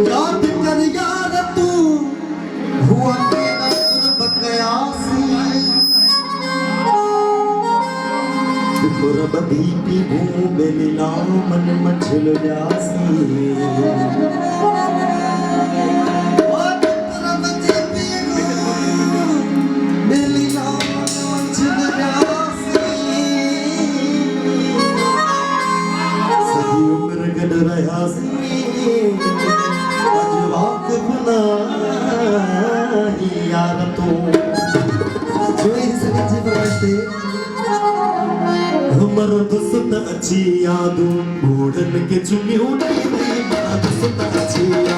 याद कर यार तू हुआ तेरा बकयासी पुरबदी की भूमि लीला मन मछल व्यासी यार तो जो सगळ्यांची प्रश्न मरद सुत अच्छी यादू बूढ़न के चुनी उठी मरद सुत अच्छी